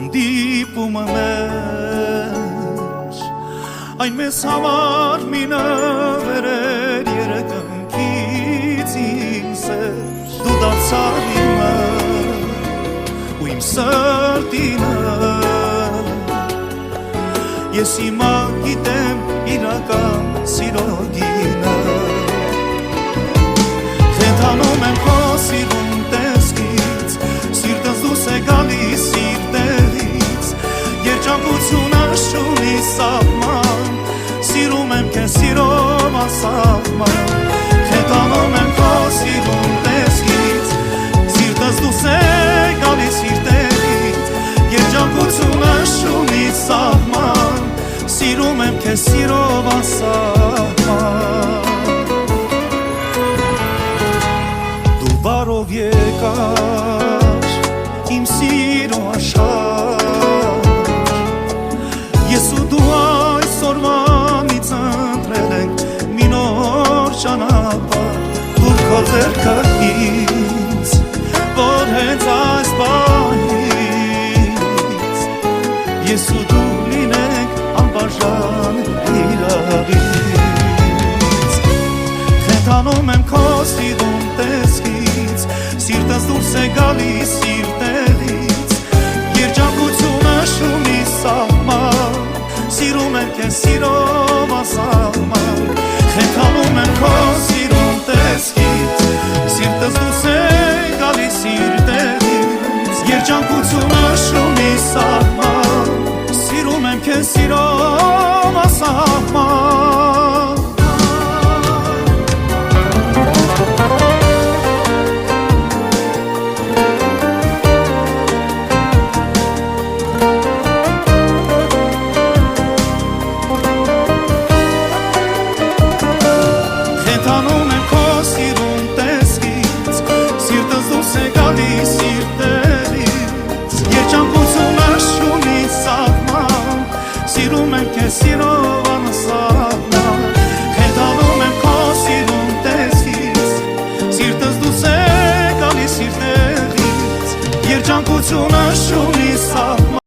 հանդիպումը մեր այն մեզ համար մի նվեր էր երկնքից իմ սեր դու դարձար իմը ու իմ սրտինը ես հիմա գիտեմ իրական սիրո գինը խենթանում եմ քո սիրուն տեսքից սիրտս դուրս է գալիս սիրտերից երջանկությունը չունի սահման սիրում եմ քեզ սիրով անսահման խենթանում եմ քո սիրուն տեսքից սիրտս դուրս է գալիս սիրտերից երջանկությունը չունի սահման սիրում եմ քեզ սիրով անսահման դու բարով եկար իմ սիրո աշխարհ ես ու դու այսօրվանից ընտրել ենք մի նոր ճանապարհ դու քո ձեռքը ինձ որ հենց այս պահից ես ու դու լինենք անբաժան իրարից խենթանում եմ քո սիրուն տեսքից սիրտս դուրս է գալիս սիրտ